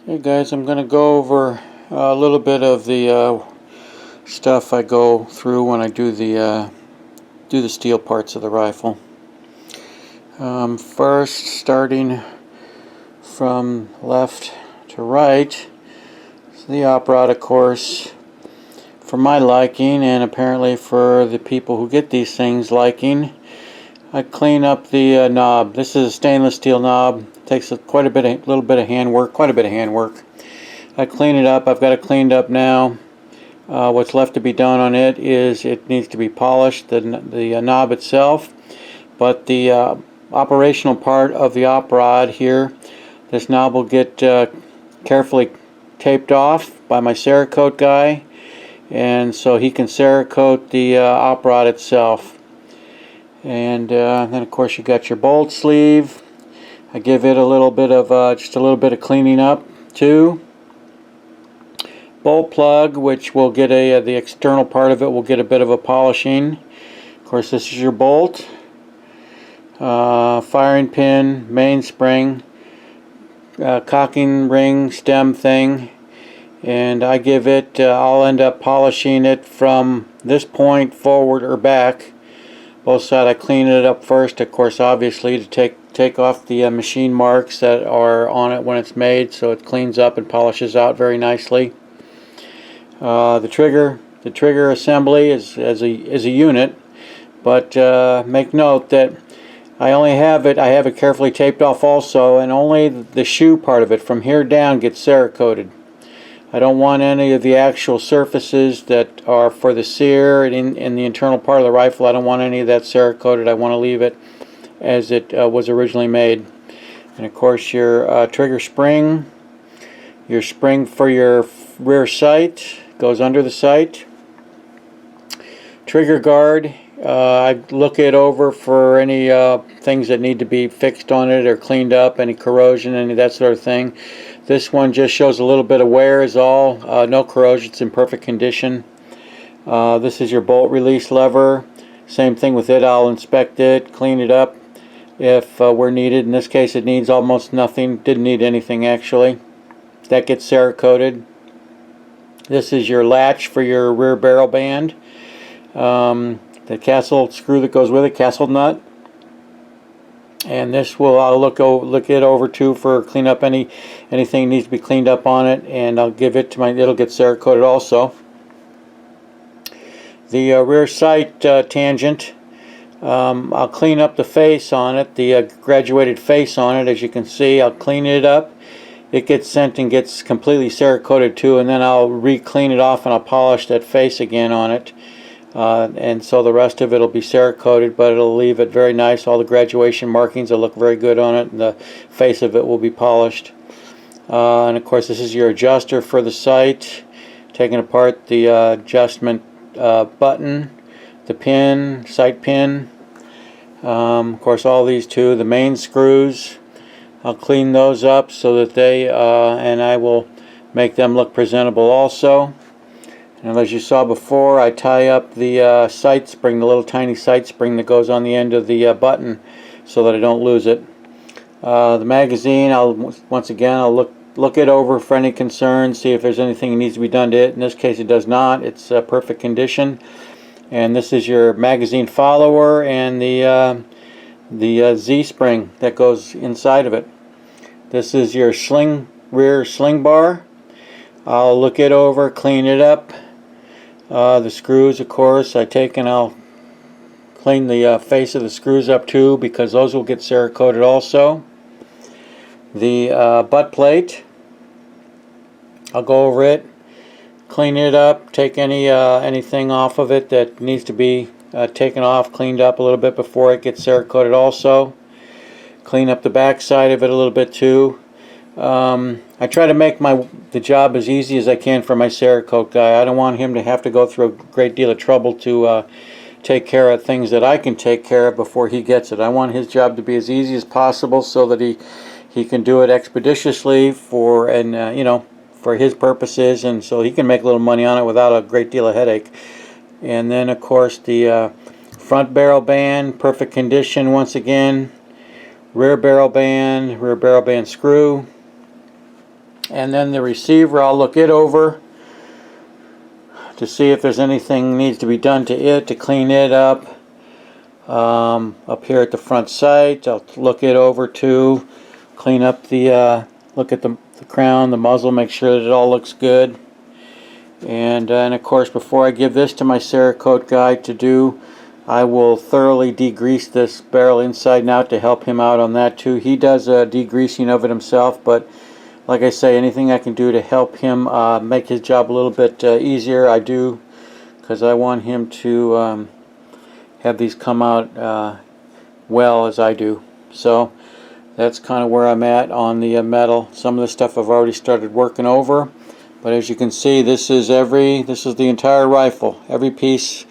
Hey guys, I'm going to go over a little bit of the stuff I go through when I do the steel parts of the rifle. First, starting from left to right, so the op rod, of course, for my liking and apparently for the people who get these things liking, I clean up the knob. This is a stainless steel knob. Takes quite a little bit of handwork, quite a bit of handwork. I clean it up. I've got it cleaned up now. What's left to be done on it is it needs to be polished, the knob itself, but the operational part of the op rod here, this knob will get carefully taped off by my Cerakote guy, and so he can Cerakote the op rod itself. And then of course you got your bolt sleeve. I give it a little bit of just a little bit of cleaning up too. Bolt plug, which will get the external part of it will get a bit of a polishing. Of course, this is your bolt, firing pin, mainspring, cocking ring, stem thing, and I give it. I'll end up polishing it from this point forward or back. Both sides. I clean it up first, of course, obviously to take off the machine marks that are on it when it's made, so it cleans up and polishes out very nicely. The trigger assembly is a unit, but make note that I have it carefully taped off also, and only the shoe part of it from here down gets Cerakoted. I don't want any of the actual surfaces that are for the sear in the internal part of the rifle. I don't want any of that Cerakoted. I want to leave it as it was originally made. And of course your trigger spring, your spring for your rear sight goes under the sight. Trigger guard, I look it over for any things that need to be fixed on it or cleaned up, any corrosion, any that sort of thing. This one just shows a little bit of wear is all, no corrosion, it's in perfect condition. This is your bolt release lever. Same thing with it, I'll inspect it, clean it up if where needed. In this case it needs almost nothing, didn't need anything actually. That gets Cerakoted. This is your latch for your rear barrel band. The castle screw that goes with it, castle nut. And this will I'll look it over too for clean up anything needs to be cleaned up on it, and I'll give it to it'll get Cerakoted also. The rear sight tangent, I'll clean up the face on it, the graduated face on it. As you can see, I'll clean it up. It gets sent and gets completely Cerakoted too, and then I'll re-clean it off and I'll polish that face again on it. And so the rest of it will be Cerakoted, but it'll leave it very nice. All the graduation markings will look very good on it, and the face of it will be polished. And of course this is your adjuster for the sight, taking apart the adjustment button, the pin, sight pin. Of course all these too, the main screws. I'll clean those up so that they and I will make them look presentable also. And as you saw before, I tie up the sight spring, the little tiny sight spring that goes on the end of the button, so that I don't lose it. The magazine, once again I'll look it over for any concerns, see if there's anything that needs to be done to it. In this case it does not. It's perfect condition. And this is your magazine follower and the Z spring that goes inside of it. This is your rear sling bar. I'll look it over, clean it up. The screws, of course, I take and I'll clean the face of the screws up too, because those will get Cerakoted also. The butt plate, I'll go over it, clean it up, take anything off of it that needs to be taken off, cleaned up a little bit before it gets Cerakoted also. Clean up the back side of it a little bit too. I try to make the job as easy as I can for my Cerakote guy. I don't want him to have to go through a great deal of trouble to take care of things that I can take care of before he gets it. I want his job to be as easy as possible so that he can do it expeditiously for his purposes, and so he can make a little money on it without a great deal of headache. And then of course the front barrel band, perfect condition once again. Rear barrel band screw. And then the receiver, I'll look it over to see if there's anything needs to be done to it to clean it up. Up here at the front sight, I'll look it over too, clean up the look at the crown, the muzzle, make sure that it all looks good. And of course, before I give this to my Cerakote guy to do, I will thoroughly degrease this barrel inside and out to help him out on that too. He does a degreasing of it himself, but like I say, anything I can do to help him make his job a little bit easier, I do, because I want him to have these come out well as I do. So that's kind of where I'm at on the metal. Some of the stuff I've already started working over, but as you can see, this is the entire rifle, every piece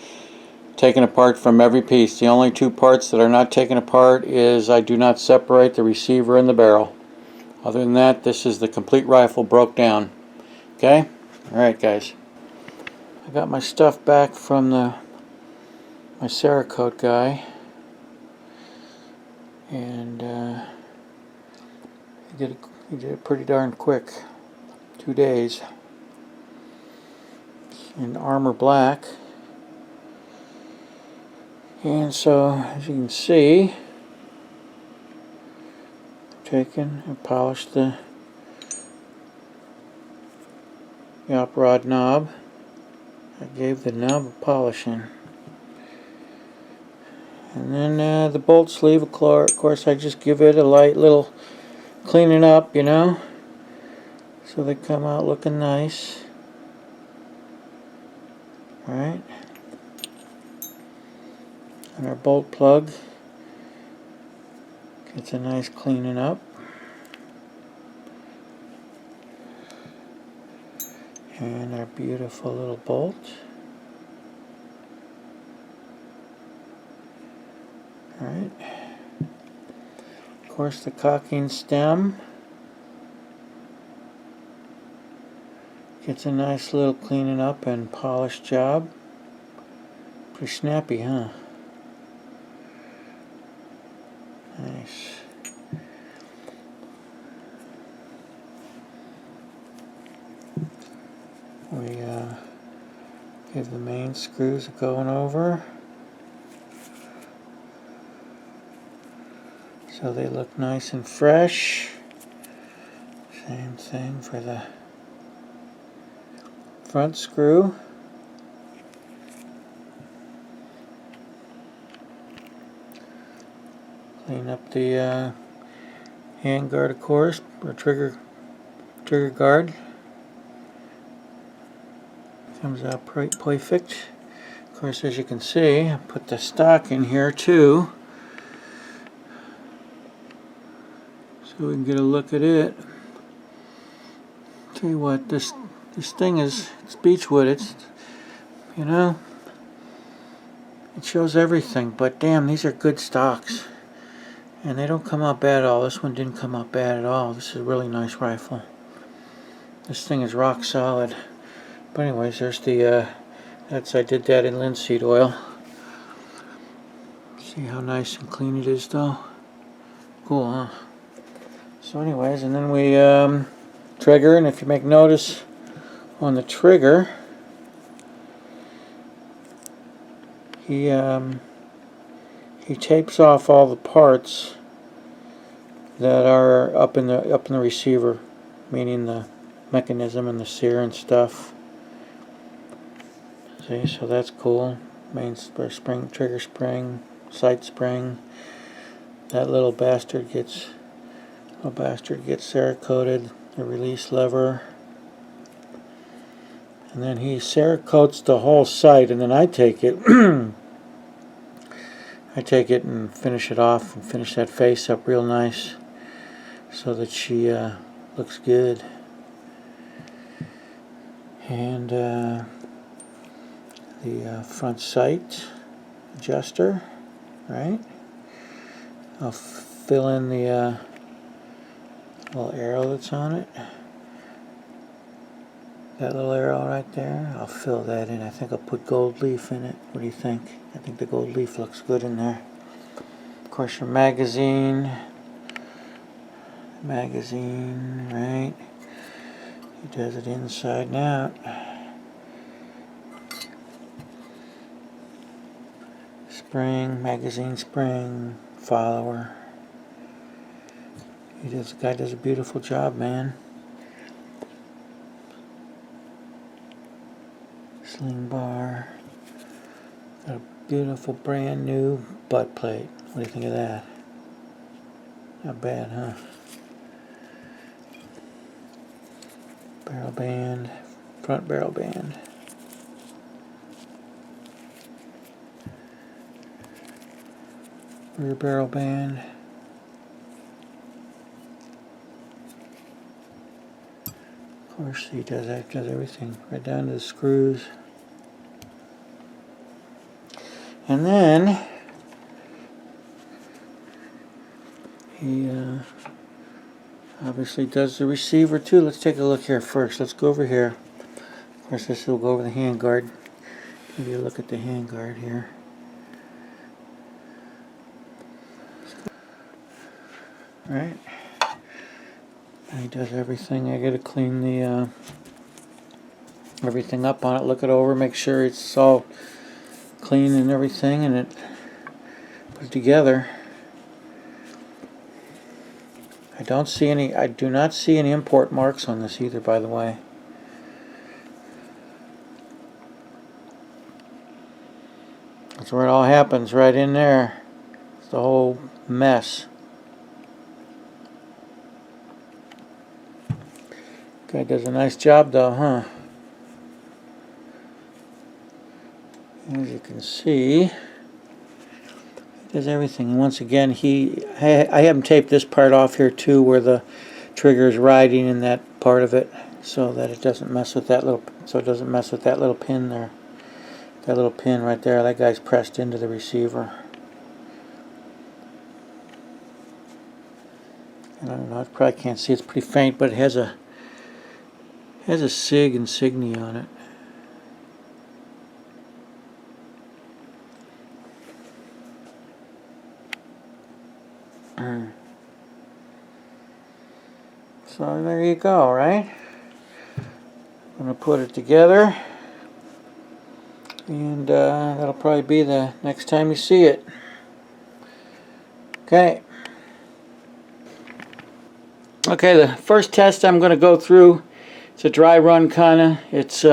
taken apart from every piece. The only two parts that are not taken apart is I do not separate the receiver and the barrel. Other than that, this is the complete rifle broke down. Okay? Alright guys. I got my stuff back from my Cerakote guy. And he did it pretty darn quick. 2 days. In armor black. And so, as you can see, taken and polished the op rod knob. I gave the knob a polishing. And then the bolt sleeve, of course, I just give it a light little cleaning up, you know, so they come out looking nice. Alright. And our bolt plug gets a nice cleaning up. And our beautiful little bolt. Alright. Of course, the cocking stem gets a nice little cleaning up and polish job. Pretty snappy, huh? Nice. We give the main screws a going over so they look nice and fresh. Same thing for the front screw. Clean up the hand guard, of course, or trigger guard. Comes out perfect. Of course, as you can see, I put the stock in here too, so we can get a look at it. Tell you what, this thing it's beechwood. It's, you know, it shows everything. But damn, these are good stocks. And they don't come out bad at all. This one didn't come out bad at all. This is a really nice rifle. This thing is rock solid. But anyways, there's the, I did that in linseed oil. See how nice and clean it is though? Cool, huh? So anyways, and then we, trigger, and if you make notice on the trigger, he tapes off all the parts that are up in the receiver, meaning the mechanism and the sear and stuff. See, so that's cool. Main spring, trigger spring, sight spring. That little bastard gets Cerakoted. The release lever. And then he Cerakotes the whole sight, and then I take it and finish it off and finish that face up real nice so that she looks good. And the front sight adjuster, right? I'll fill in the little arrow that's on it. That little arrow right there, I'll fill that in. I think I'll put gold leaf in it. What do you think? I think the gold leaf looks good in there. Of course, your magazine, right? He does it inside and out. Spring, magazine spring, follower. The guy does a beautiful job, man. Sling bar. Got a beautiful brand new butt plate. What do you think of that? Not bad, huh? Barrel band, front barrel band. Rear barrel band. Of course he does that, does everything, right down to the screws. And then he obviously does the receiver too. Let's take a look here first. Let's go over here. Of course this will go over the handguard. Give you a look at the handguard here. Right. And he does everything. I gotta clean the everything up on it, look it over, make sure it's all clean and everything, and put it together. I do not see any import marks on this either, by the way. That's where it all happens, right in there. It's the whole mess. Guy does a nice job though, huh? As you can see, he does everything. And once again, I have him tape this part off here too, where the trigger is riding in that part of it, so that it doesn't mess with that little. So it doesn't mess with that little pin there. That little pin right there. That guy's pressed into the receiver. And I don't know. I probably can't see. It's pretty faint, but it has a SIG insignia on it. So there you go, right? I'm going to put it together, and that'll probably be the next time you see it. Okay. Okay, the first test I'm going to go through, it's a dry run kind of. It's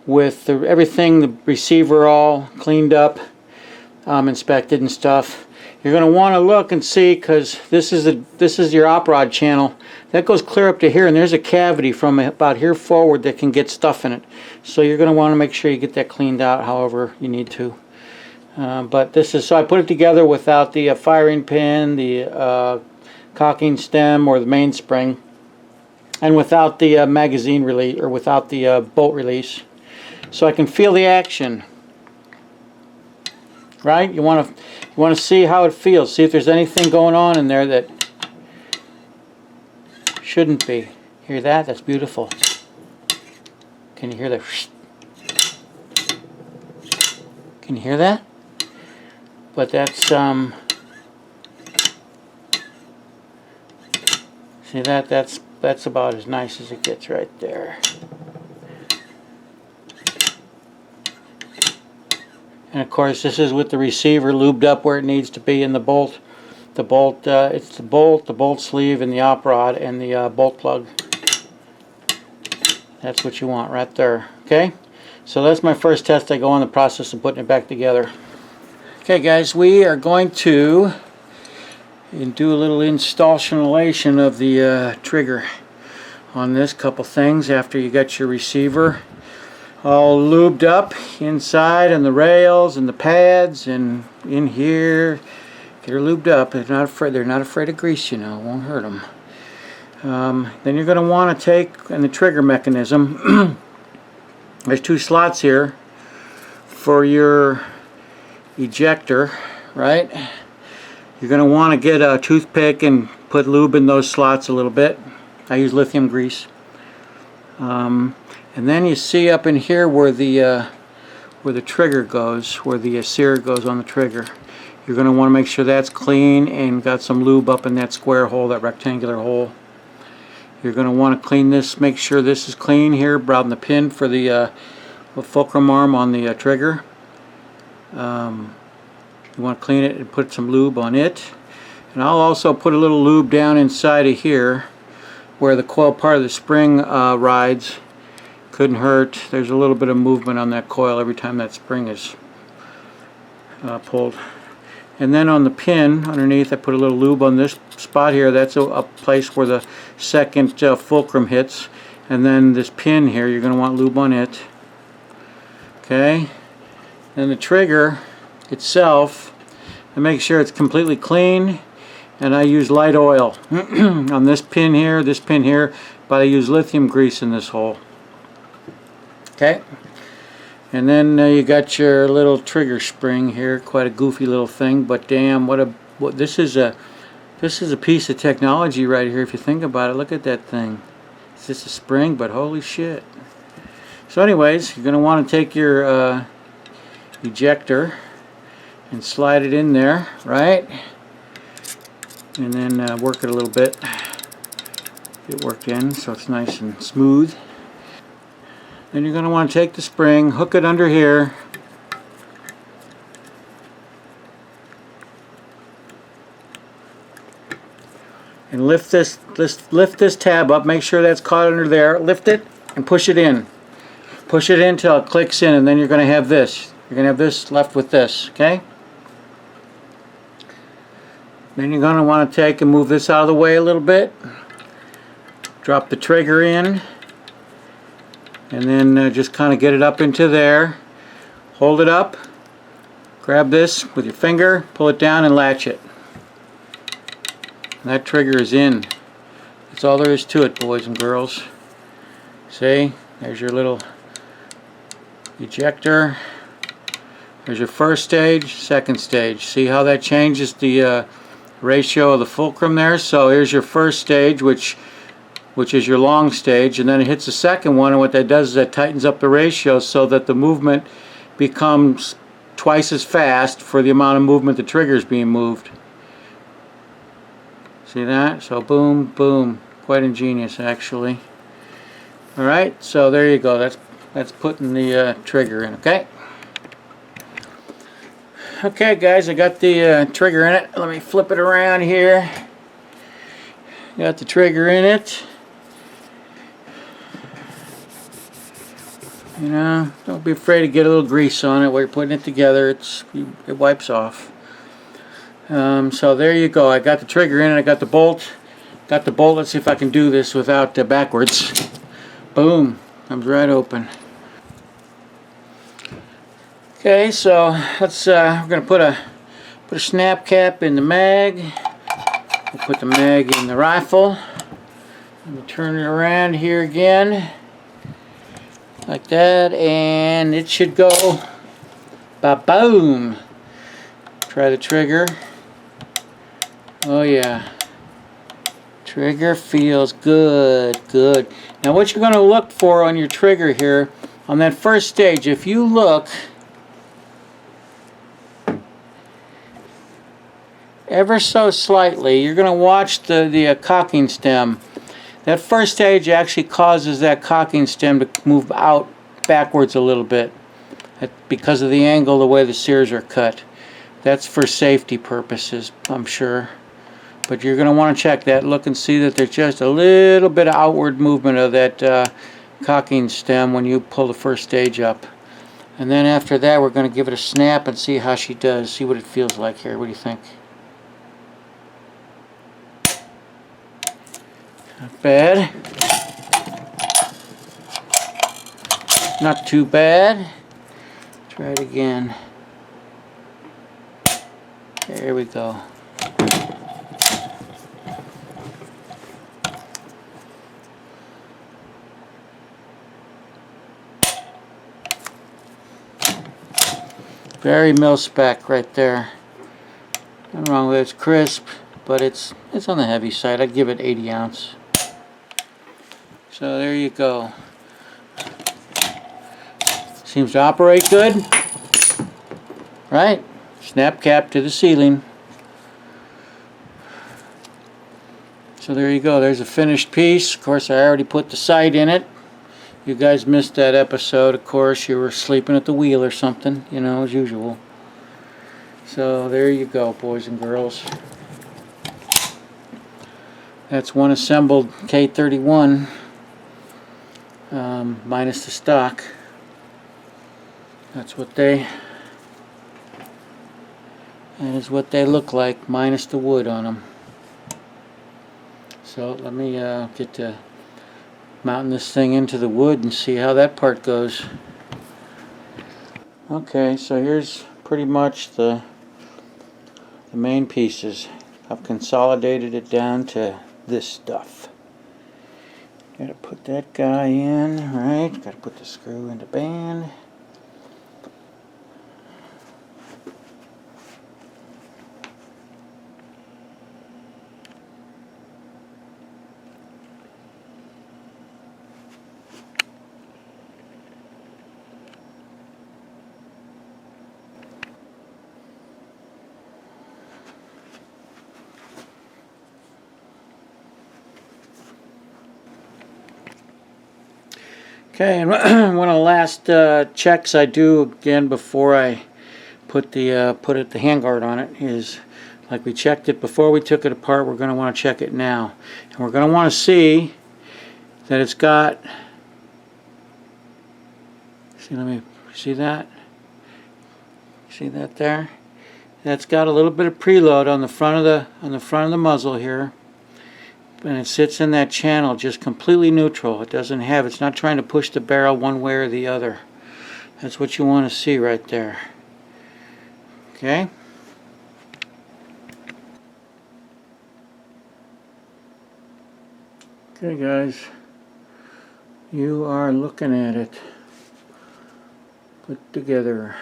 with everything, the receiver all cleaned up, inspected and stuff. You're going to want to look and see, because this is your op rod channel. That goes clear up to here, and there's a cavity from about here forward that can get stuff in it. So you're going to want to make sure you get that cleaned out however you need to. But this is, so I put it together without the firing pin, the cocking stem, or the mainspring, and without the magazine release, or without the bolt release. So I can feel the action. Right? You want to see how it feels. See if there's anything going on in there that shouldn't be. Hear that? That's beautiful. Can you hear that? Can you hear that? But that's see that's about as nice as it gets right there. And of course, this is with the receiver lubed up where it needs to be, in the bolt. It's the bolt sleeve, and the op rod, and the bolt plug. That's what you want right there. Okay, so that's my first test. I go on the process of putting it back together. Okay, guys, we are going to do a little installation of the trigger on this. Couple things after you got your receiver all lubed up inside, and the rails and the pads and in here. Get her lubed up. They're not afraid of grease, you know. It won't hurt them. Then you're going to want to take, and the trigger mechanism, there's two slots here for your ejector, right? You're going to want to get a toothpick and put lube in those slots a little bit. I use lithium grease. And then you see up in here where the trigger goes, where the sear goes on the trigger. You're going to want to make sure that's clean and got some lube up in that square hole, that rectangular hole. You're going to want to clean this, make sure this is clean here around the pin for the fulcrum arm on the trigger. You want to clean it and put some lube on it. And I'll also put a little lube down inside of here where the coil part of the spring rides. Couldn't hurt. There's a little bit of movement on that coil every time that spring is pulled. And then on the pin underneath, I put a little lube on this spot here. That's a place where the second fulcrum hits. And then this pin here, you're going to want lube on it. Okay. Then the trigger itself, I make sure it's completely clean. And I use light oil on this pin here, but I use lithium grease in this hole. Okay. And then you got your little trigger spring here, quite a goofy little thing, but damn, this is a piece of technology right here if you think about it. Look at that thing. It's just a spring, but holy shit. So anyways, you're going to want to take your ejector and slide it in there, right? And then work it a little bit. Get it worked in so it's nice and smooth. Then you're going to want to take the spring, hook it under here, and lift this tab up. Make sure that's caught under there. Lift it and push it in. Push it in till it clicks in, and then you're going to have this. You're going to have this left with this. Okay. Then you're going to want to take and move this out of the way a little bit. Drop the trigger in. And then just kind of get it up into there. Hold it up. Grab this with your finger, pull it down and latch it. And that trigger is in. That's all there is to it, boys and girls. See? There's your little ejector. There's your first stage, second stage. See how that changes the ratio of the fulcrum there? So here's your first stage, which is your long stage, and then it hits the second one, and what that does is that tightens up the ratio so that the movement becomes twice as fast for the amount of movement the trigger is being moved. See that? So boom, boom. Quite ingenious, actually. Alright, so there you go. That's putting the trigger in, okay? Okay guys, I got the trigger in it. Let me flip it around here. Got the trigger in it. You know, don't be afraid to get a little grease on it while you're putting it together. It wipes off. So there you go. I got the trigger in it. I got the bolt. Let's see if I can do this without backwards. Boom. Comes right open. Okay, so let's. We're gonna put a snap cap in the mag. We'll put the mag in the rifle. Let me turn it around here again. Like that, and it should go ba-boom. Try the trigger. Oh yeah. Trigger feels good, good. Now what you're going to look for on your trigger here, on that first stage, if you look ever so slightly, you're going to watch the cocking stem. That first stage actually causes that cocking stem to move out backwards a little bit because of the angle, the way the sears are cut. That's for safety purposes, I'm sure. But you're going to want to check that, look and see that there's just a little bit of outward movement of that cocking stem when you pull the first stage up. And then after that, we're going to give it a snap and see how she does, see what it feels like here. What do you think? Not bad. Not too bad. Try it again. There we go. Very mil-spec right there. Nothing wrong with it. It's crisp, but it's on the heavy side. I'd give it 80 ounce. So there you go. Seems to operate good. Right? Snap cap to the ceiling. So there you go. There's a finished piece. Of course, I already put the sight in it. You guys missed that episode. Of course, you were sleeping at the wheel or something, you know, as usual. So there you go, boys and girls. That's one assembled K31, minus the stock. That is what they look like, minus the wood on them. So let me get to mounting this thing into the wood and see how that part goes. Okay, so here's pretty much the main pieces. I've consolidated it down to this stuff. Gotta put that guy in, right? Gotta put the screw in the band. Okay, and one of the last checks I do again before I put the handguard on it is, like we checked it before we took it apart, we're going to want to check it now. And we're going to want to see that it's got, see that? See that there? That's got a little bit of preload on the front of the muzzle here. And it sits in that channel just completely neutral. It's not trying to push the barrel one way or the other. That's what you want to see right there. Okay? Okay, guys. You are looking at it put together.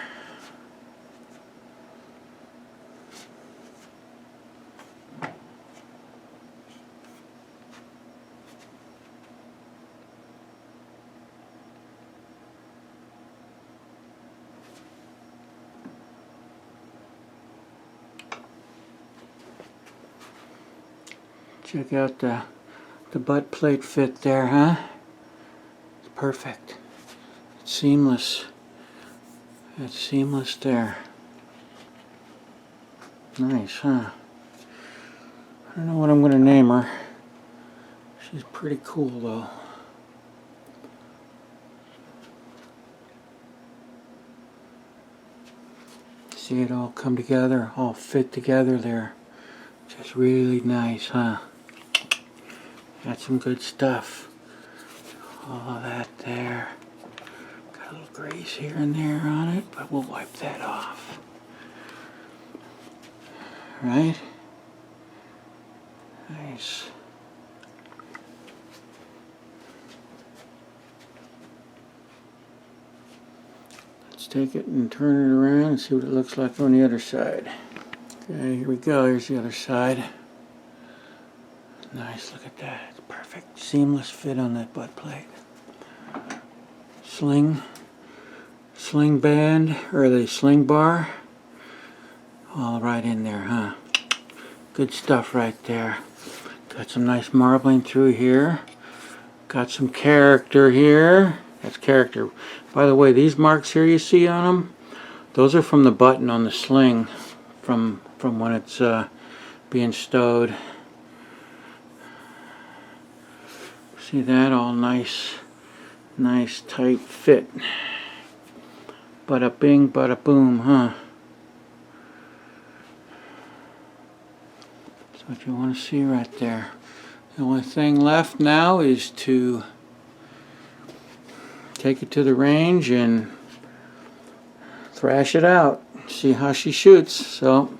Check out the butt plate fit there, huh? It's perfect. It's seamless. It's seamless there. Nice, huh? I don't know what I'm going to name her. She's pretty cool, though. See it all come together, all fit together there. Just really nice, huh? Got some good stuff. All of that there. Got a little grease here and there on it, but we'll wipe that off. Right? Nice. Let's take it and turn it around and see what it looks like on the other side. Okay, here we go. Here's the other side. Nice, look at that. It's perfect. Seamless fit on that butt plate. Sling band, or the sling bar. All right in there, huh? Good stuff right there. Got some nice marbling through here. Got some character here. That's character. By the way, these marks here you see on them, those are from the button on the sling from when it's being stowed. See that? All nice tight fit. Bada bing, bada boom, huh? That's what you want to see right there. The only thing left now is to take it to the range and thrash it out. See how she shoots. So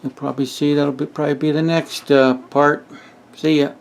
you'll probably see that'll probably be the next part. See ya.